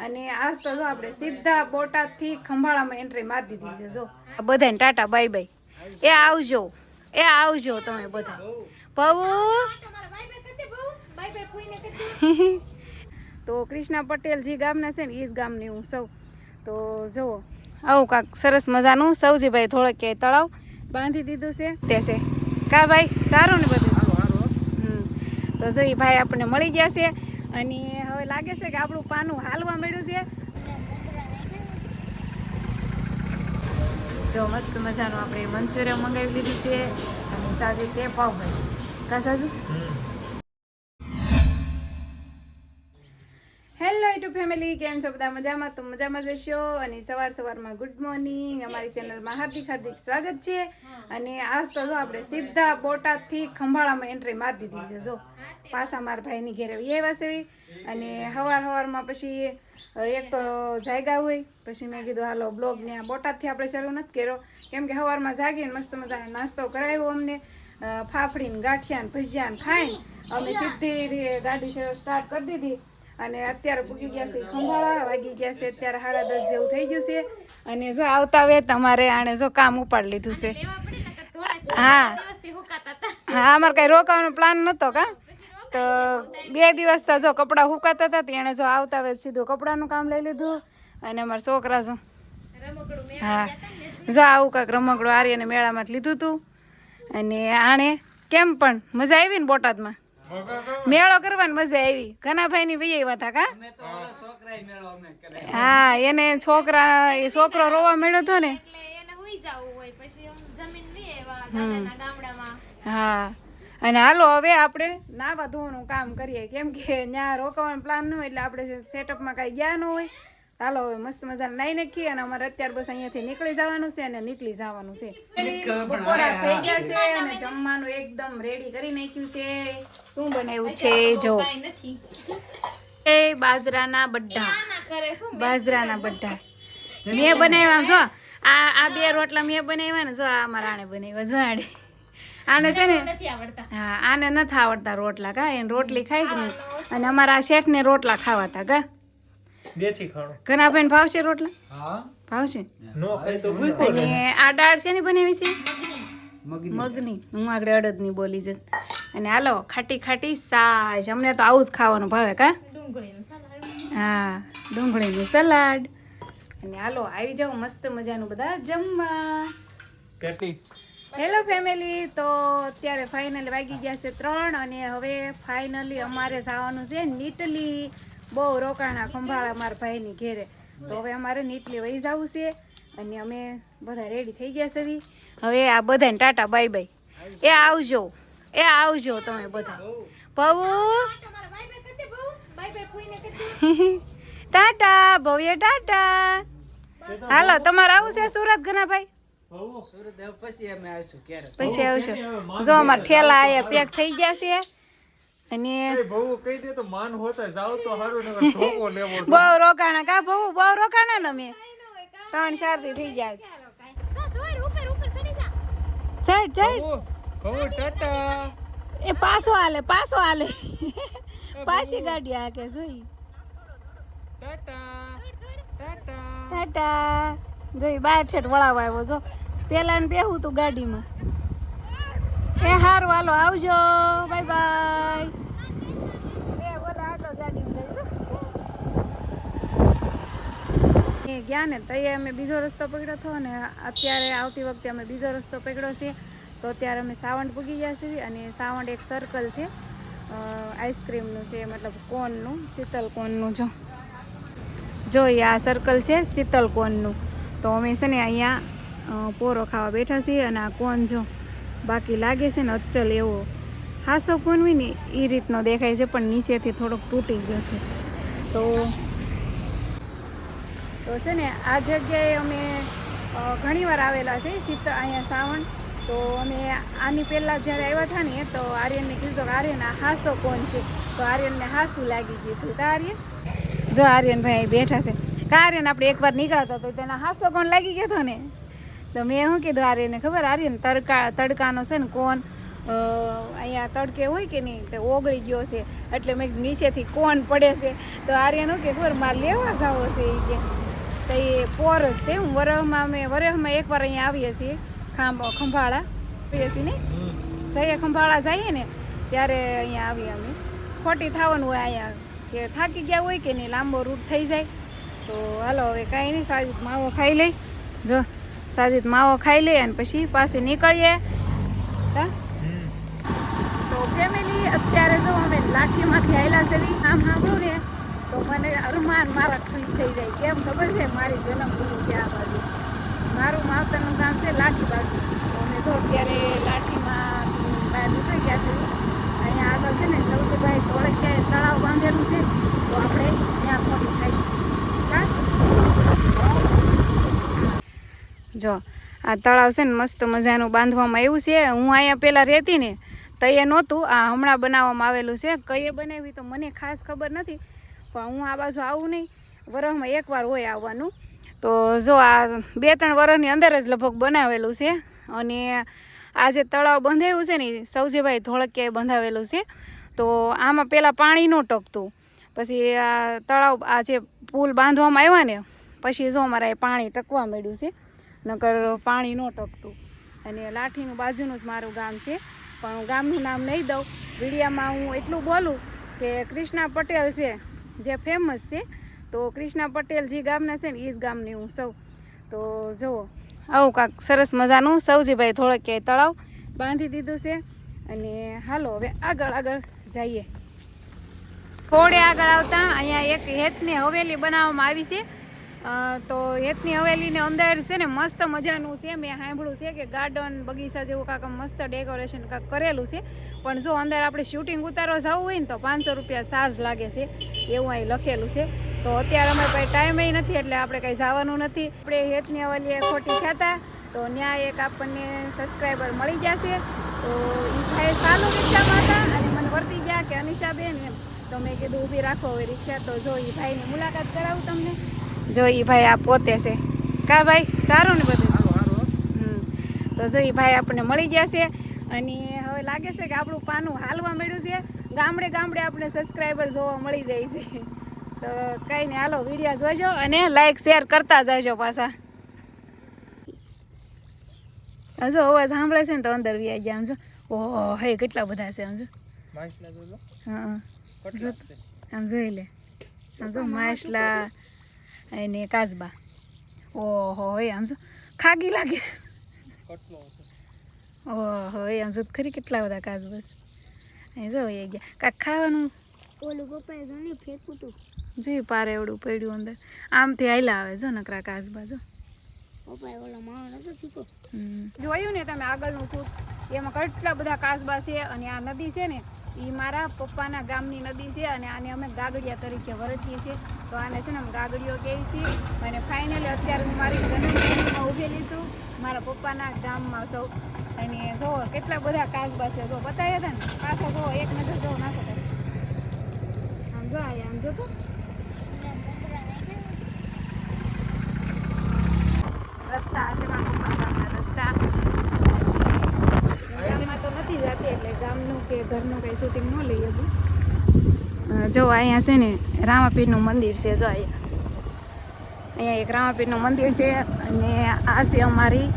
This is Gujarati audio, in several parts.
અને આજ તો જો આપણે સીધા બોટાદથી ખંભાળામાં એન્ટ્રી મારી દીધી છે. જો બધાને ટાટા બાય બાય. એ આવજો તમે બધા. ભાઉ તો કૃષ્ણા પટેલ જે ગામના છે ને એ જ ગામની હું સૌ. તો જુઓ આવું કાંક સરસ મજાનું સૌજીભાઈ થોડેક કે તળાવ બાંધી દીધું છે તે છે કા ભાઈ સારું ને બધું. તો જો એ ભાઈ આપણને મળી ગયા છે અને હવે લાગે છે કે આપણું પાનું હાલવા મળ્યું છે. જો મસ્ત મજાનું આપણે મંચુરિયન મંગાવી લીધું છે અને સાજે તે પાવભાજી કા સાજુ. હેલો યુટ્યુબ ફેમિલી, કેમ છો બધા? મજામાં? તો મજામાં જશો. અને સવારમાં ગુડ મોર્નિંગ. અમારી ચેનલમાં હાર્દિક સ્વાગત છે. અને આજ તો જો આપણે સીધા બોટાદથી ખંભાળામાં એન્ટ્રી મારી દીધી છે. જો પાછા મારા ભાઈની ઘેરે આવ્યા છે અને સવારમાં પછી એક તો જાગ્યા હોય પછી મેં કીધું હાલો બ્લોગને બોટાદથી આપણે શરૂ નથી કર્યો, કેમ કે સવારમાં જાગીને મસ્ત મજાનો નાસ્તો કરાવ્યો અમને. ફાફડીને ગાંઠિયા ભજીયા ખાઈને અમે સીધી ગાડી સ્ટાર્ટ કરી દીધી અને અત્યારે પૂગી ગયા છે ખંભાળા. વાગી ગયા છે અત્યારે 10:30 જેવું થઈ ગયું છે. અને જો આવતા વે તમારે આણે જો કામ ઉપાડી લીધું છે. હા અમારે કઈ રોકાવાનો પ્લાન નતો કા, તો 2 દિવસ તો જો કપડાં હુકાતા હતા એને જો આવતા વે સીધું કપડાનું કામ લઈ લીધું. અને અમારા છોકરા જો હા જો આવું કાંક રમકડું આર્યને મેળામાં લીધું હતું. અને આણે કેમ પણ મજા આવી ને બોટાદમાં મેળો કરવાની મજા આવી. ઘનાભાઈ ની ભાઈ આવ્યા હતા કા. હા એને છોકરો રોવા મળ્યો હતો ને. હા અને હાલો હવે આપણે નાવા ધોવાનું કામ કરીએ, કેમ કે ત્યાં રોકાવાનો પ્લાન ન હોય એટલે આપણે સેટઅપમાં કાંઈ ગયા ન હોય. ચાલો હવે મસ્ત મજાને નાઈ નાખીએ અને અમારે અત્યારે બસ અહીંયાથી નીકળી જવાનું છે અને નીકળી જવાનું છે. બપોરા થઈ ગયા છે અને જમવાનું એકદમ રેડી કરી નાખ્યું છે. શું બનાવ્યું છે જો એ બાજરાના બઢા મેં બનાવ્યા. જો આ 2 રોટલા મેં બનાવ્યા ને જો આ મારા આણે બનાવ્યા. જો આને છે ને હા આને નથી આવડતા રોટલા કા, એને રોટલી ખાઈ ગઈ અને અમારા શેઠ ને રોટલા ખાવાતા કા. દેશી ખાણો ઘણા ભાઈ ભાવશે રોટલા? હા ભાવશે. નો ખાય તો ભૂખો અને આ દાળ છે ને બનાવી છે મગની. હું આગળ અડદની બોલી છે. અને હાલો ખાટી ખાટી સાસ. અમને તો આવું જ ખાવાનું ભાવે કા. હા ડુંગળીનું સલાડ. અને હાલો આવી જાવ મસ્ત મજાનું બધા જમવા. કેટલી હેલો ફેમિલી, તો અત્યારે ફાઇનલી વાગી ગયા છે 3 અને હવે ફાઇનલી અમારે જવાનું છે નીટલી. બહુ રોકાણા ખંભાળા મારા ભાઈની ઘેરે, તો હવે અમારે નીટલી વહી જવું છે અને અમે બધા રેડી થઈ ગયા છે. હવે આ બધાને ટાટા બાય બાય. એ આવજો તમે બધા. ભાઉ ટાટા ભવ્ય ટાટા. હાલો તમારે આવું છે સુરત ઘનાભાઈ? પછી આવશો. જો અમારા ઠેલા આયા પેક થઈ ગયા છે અને બહુ રોકાણા કા બહુ રોકાણા ને અમે 3-4 દી થઈ ગયા. ચડ એ પાછો હાલે પાછી ગાડી આ કે જોઈ ટાટા જોઈ બાર ઠેઠ વળાવ આવ્યો. જો પેલા ને બેહું તું ગાડીમાં. એ હારું હાલો આવજો બાય બાય. ગયા ને તઈએ અમે બીજો રસ્તો પકડ્યો હતો અને અત્યારે આવતી વખતે અમે બીજો રસ્તો પકડ્યો છે. તો અત્યારે અમે સાવંડ પૂગી ગયા છીએ અને સાવંડ એક સર્કલ છે આઈસ્ક્રીમનું છે, મતલબ કોનનું, શીતલ કોનનું. જો આ સર્કલ છે શીતલ કોનનું. તો અમે છે ને અહીંયા પોરો ખાવા બેઠા છીએ અને આ કોન જો બાકી લાગે છે ને અચલ એવો હાસો કોન હોય ને એ રીતનો દેખાય છે, પણ નીચેથી થોડોક તૂટી ગયો છે. તો છે ને આ જગ્યાએ અમે ઘણીવાર આવેલા છે અહીંયા સાવણ. તો અમે આની પહેલાં જ્યારે આવ્યા હતા ને તો આર્યનને કીધું કે આર્યન આ હાસો કોન છે, તો આર્યનને હાસું લાગી ગયું હતું. તો આર્યન જો આર્યનભાઈ બેઠા છે કા. આર્યન આપણે એકવાર નીકળતા તો તેના હાસો કોન લાગી ગયો હતો ને. તો મેં શું કીધું આર્યને ખબર, આર્યન તડકાનો છે ને કોન અહીંયા તડકે હોય કે નહીં તો ઓગળી ગયો છે એટલે મેં કીધું નીચેથી કોણ પડે છે તો આર્યનું કે ખબર મારે લેવા જાવો છે એ કે તો એ પોરસ તે હું વરહમાં એકવાર અહીંયા આવીએ છીએ ખંભાળા આવીએ છીએ ને જઈએ ખંભાળા જઈએ ને ત્યારે અહીંયા આવીએ અમે ખોટી થવાનું હોય અહીંયા કે થાકી ગયા હોય કે નહીં લાંબો રૂટ થઈ જાય તો હાલો હવે કાંઈ નહીં સાજીદ માવો ખાઈ લઈ જો સાજીદ માવો ખાઈ લે અને પછી પાસે નીકળીએ હા તો ફેમિલી અત્યારે જો અમે લાઠીમાંથી આવેલા છે આમ સાંભળું ને તો મને અરમાન મારા ખુશ થઈ જાય કેમ ખબર છે મારી જન્મભૂમિ છે આ બાજુ મારું માવતરનું ગામ છે લાઠી બાજુ તો અમે જો અત્યારે લાઠીમાં બહાર નીકળી ગયા છે અહીંયા આગળ છે ને સૌસીભાઈ થોડે ક્યાંય તળાવ બાંધેલું છે તો આપણે ત્યાં ફોટી ખાઈશું જો આ તળાવ છે ને મસ્ત મજાનું બાંધવામાં આવ્યું છે હું અહીંયા પહેલાં રહેતી ને તો એ નહોતું આ હમણાં બનાવવામાં આવેલું છે કઈએ બનાવી તો મને ખાસ ખબર નથી પણ હું આ બાજુ આવું નહીં વરસમાં એકવાર હોય આવવાનું તો જો આ 2-3 વર્ષની અંદર જ લગભગ બનાવેલું છે અને આ જે તળાવ બંધાયું છે ને સૌજીભાઈ ધોળકિયાએ બંધાવેલું છે તો આમાં પહેલાં પાણી ન ટકતું પછી આ તળાવ આ જે પુલ બાંધવામાં આવ્યા ને પછી જો અમારા એ પાણી ટકવા માંડ્યું છે નકર પાણી ન ટકતું અને લાઠીનું બાજુનું જ મારું ગામ છે પણ હું ગામનું નામ નહીં દઉં વિડીયામાં હું એટલું બોલું કે કૃષ્ણા પટેલ છે જે ફેમસ છે તો કૃષ્ણા પટેલ જે ગામના છે ને એ જ ગામની હું સૌ તો જુઓ આવું કાંક સરસ મજાનું સૌજીભાઈ થોડેક તળાવ બાંધી દીધું છે અને હાલો હવે આગળ જઈએ થોડે આગળ આવતા અહીંયા એક હેતની હવેલી બનાવવામાં આવી છે તો હેતની હવેલીને અંદર છે ને મસ્ત મજાનું છે મેં સાંભળ્યું છે કે ગાર્ડન બગીચા જેવું કાંક મસ્ત ડેકોરેશન કાંક કરેલું છે પણ જો અંદર આપણે શૂટિંગ ઉતારવા જવું હોય ને તો 500 રૂપિયા ચાર્જ લાગે છે એવું અહીં લખેલું છે તો અત્યારે અમે કંઈ ટાઈમ નથી એટલે આપણે કંઈ જવાનું નથી આપણે હેતની હવેલીએ ખોટી ખાતા તો ત્યાં એક આપણને સબસ્ક્રાઈબર મળી જશે તો એ ભાઈ સારું રિક્ષામાં હતા અને મને વર્તી ગયા કે અનિશાબેન એમ તો મેં કીધું ઊભી રાખો હવે રિક્ષા તો જો એ ભાઈની મુલાકાત કરાવું તમને જો એ ભાઈ આ પોતે છે કા ભાઈ સારું ને બધું તો જો એ ભાઈ આપણને મળી ગયા છે અને હવે લાગે છે કે આપણું પાનું હાલવા મળ્યું છે ગામડે આપણે સબસ્ક્રાઈબર જોવા મળી જાય છે તો કંઈ નહીં હાલો વિડીયો જોજો અને લાઈક શેર કરતા જજો પાછા જો અવાજ સાંભળે છે ને તો અંદર વ્યાઈ ગયા સમજો ઓહો હે કેટલા બધા છે સમજો હા આમ જોઈ લે સમજો માછલા અને કાચબા ઓહો આમ જો ખાગી લાગે ઓહો આમ જો ખરી કેટલા બધા કાચબા અહીં જો એ ગયા કાંક ખાવાનું ઓલું પપ્પાએ ઘણી ફેંકું તું જોઈ પારે એવડું પડ્યું અંદર આમથી હાલ્યા આવે જો નકરા કાચબા જો પપ્પાએ ઓલા માવો નતો શીખો જોયું ને તમે આગળનું શૂટ એમાં કેટલા બધા કાચબા છે અને આ નદી છે ને એ મારા પપ્પાના ગામની નદી છે અને આને અમે ગાગડિયા તરીકે વરતીએ છીએ તો આને છે ને અમે ગાગડીઓ કહીએ છીએ અને ફાઇનલી અત્યારે હું મારી જન્મભૂમિમાં ઊભેલી છું મારા પપ્પાના ગામમાં સૌ અને જો કેટલા બધા કાચબા છે જો બતાવ્યા હતા ને પાછા જો એક નજર જો નાખો આમ જો આમ જો તો રસ્તા છે મારા પપ્પાના રસ્તા ગામમાં તો નથી જતી એટલે ગામનું કે ઘરનું કંઈ શૂટિંગ ન લઈ હતું જો અહીંયા છે ને રામાપીરનું મંદિર છે જો અહીંયા એક રામાપીરનું મંદિર છે અને આ છે અમારી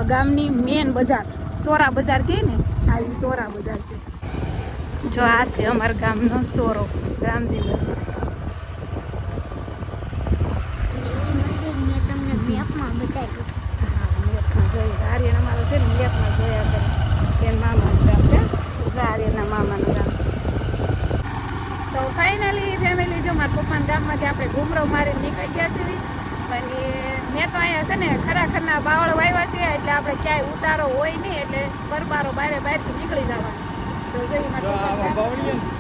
ગામની મેન બજાર સોરા બજાર કહે ને આ એ સોરા બજાર છે જો આ છે અમારા ગામનો સોરો રામજી મંદિર મેં તમને મેપમાં બતાવ્યું મેપમાં જોયું આર્યન અમારો છે ને મેપમાં જોયા કરે કે મામાનું ગામ છે આર્યના મામાનું ગામ છે તો ફાઇનલી ફેમિલી જો મારા પપ્પાના ગામમાંથી આપણે ઘૂમરો મારી નીકળી ગયા છીએ અને મેં તો અહીંયા છે ને ખરાખરના બાવળ વાવ્યા છે એટલે આપણે ક્યાંય ઉતારો હોય નહીં એટલે બરબારો બહારથી નીકળી જવાનું તો જોઈ મારા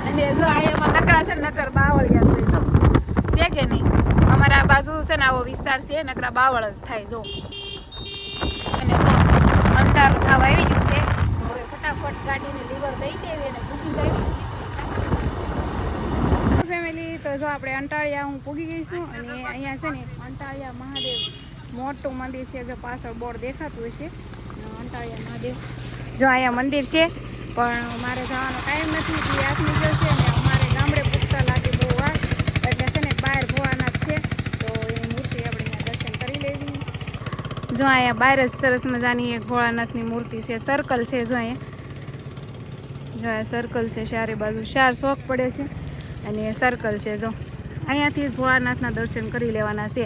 અને જો અહીંયામાં નકરા છે ને નકર બાવળિયા છે જો છે કે નહીં અમારા બાજુ છે ને આવો વિસ્તાર છે નકરા બાવળ જ થાય જો અને જો અંધારું થવા આવી ગયું છે હવે ફટાફટ ગાડીને લીવર દઈ દેવી અને પૂગી જાય ફેમિલી તો જો આપણે અંટાળિયા હું પૂગી ગઈ છું અને અહીંયા છે ને અંટાળિયા મહાદેવ મોટું મંદિર છે જો પાછળ બોર્ડ દેખાતું હશે અંટાળિયા મહાદેવ જો અહીંયા મંદિર છે પણ મારે જવાનો ટાઈમ નથી કે આઠમી જશે ને અમારે ગામડે પૂછતા લાગે બહુ વાર એટલે છે ને બહાર ભોળાનાથ છે તો એની મૂર્તિ આપણે અહીંયા દર્શન કરી લેવી. જો અહીંયા બહાર જ સરસ મજાની એક ભોળાનાથની મૂર્તિ છે, સર્કલ છે. જો અહીંયા સર્કલ છે, ચારે બાજુ 4 ચોક પડે છે અને સર્કલ છે. જો અહીંયાથી જ ભોળાનાથના દર્શન કરી લેવાના છે.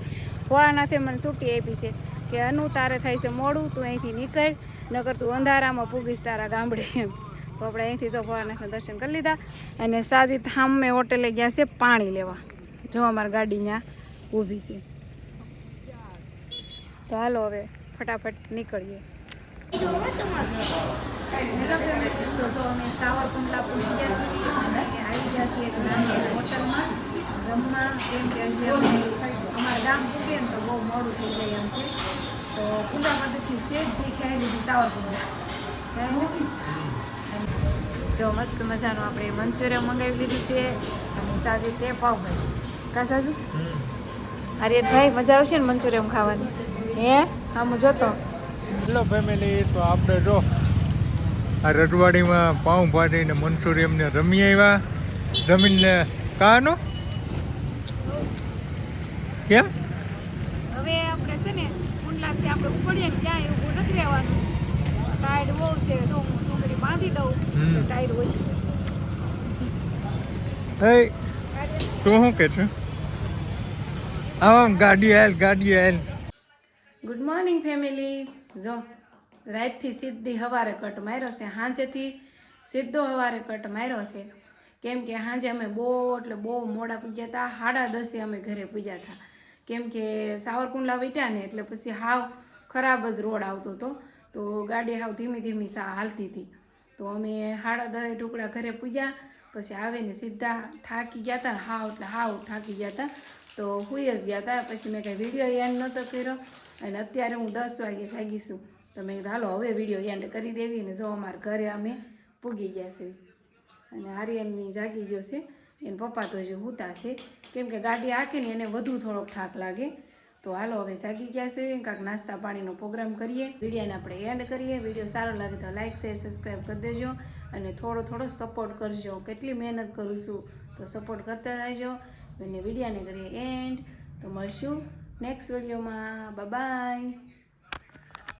ભોળાનાથે મને છૂટી આપી છે કે અનુ તારે થાય છે મોડું, તું અહીંથી નીકળ, નકર તું અંધારામાં પૂગીશ તારા ગામડે એમ. તો આપણે અહીંથી જો ભોળાનાથના દર્શન કરી લીધા અને સાજી સામે હોટેલે ગયા છે પાણી લેવા. જો અમારી ગાડી ત્યાં ઊભી છે. તો હાલો હવે ફટાફટ નીકળીએ. હેલો ફેમિલી, તો જો અમે સાવરકુંડલા પહોંચી ગયા છીએ અને આવી ગયા છીએ એક નાની હોટલમાં જમવા. કેમ કે હજી અમે અમારા ગામ પૂગીએ ને તો બહુ મોડું થઈ જાય એમ છે. તો કુંડા પદ્ધતિ સેજ દેખાઈ લીધી સાવરકુંડલા. જો મસ્ત મજાનું આપણે મંચુરિયન મંગાવી લીધું છે અને સાજી તે પાવભાજી. કા સાજુ અરે ભાઈ મજા આવશે ને મંચુરિયન ખાવાની? હે આમ જોતો. હેલો ફેમિલી, તો આપણે જો આ રજવાડીમાં પાઉંભાજી ને મંચુરિયન ને રમી આવ્યા. જમીનને કાનો કેમ હવે આપણે છે ને કુંડલાથી આપણે ઉપડીએ ને ત્યાં એવું નથી રહેવાનું. ટાઈડ બહુ છે, જો હું છોકરી બાંધી દઉં તો ટાઈડ ઓછી. હે તું શું કે છે? આમ ગાડી આવેલ. Good morning family. જો રાતથી સીધી સવારે કટ માર્યો છે, સાંજેથી સીધો સવારે કટ માર્યો છે. કેમ કે સાંજે અમે બહુ એટલે બહુ મોડા પૂજ્યા હતા. 10:30 અમે ઘરે પૂજ્યા હતા. કેમ કે સાવરકુંડલા વીટ્યા ને એટલે પછી હાવ ખરાબ જ રોડ આવતો હતો, તો ગાડી હાવ ધીમી ધીમી હાલતી હતી. તો અમે 10:30 ટુકડા ઘરે પૂજ્યા. પછી આવીને સીધા થાકી ગયા હતા ને હાવ એટલે હાવ થાકી ગયા હતા, તો સુઈ જ ગયા હતા. પછી મેં કંઈ વિડીયો એન્ડ નહોતો કર્યો અને અત્યારે હું 10 વાગે જાગીશું. તો મેં કીધું હાલો હવે વિડીયો એન્ડ કરી દેવી. અને જો અમારા ઘરે અમે પૂગી ગયા છે અને આર્યનની જાગી ગયો છે, એને પપ્પા તો હજી સૂતા છે. કેમ કે ગાડી આંકીને એને વધુ થોડોક થાક લાગે. તો હાલો હવે જાગી ગયા છે, કાંઈક નાસ્તા પાણીનો પ્રોગ્રામ કરીએ. વિડીયોને આપણે એન્ડ કરીએ. વિડીયો સારો લાગે તો લાઇક શેર સબસ્ક્રાઈબ કરી દેજો અને થોડો સપોર્ટ કરજો. કેટલી મહેનત કરું છું તો સપોર્ટ કરતા રહેજો. અને વિડીયોને કરીએ એન્ડ. તો મળશું નેક્સ્ટ વિડીયોમાં. બાય.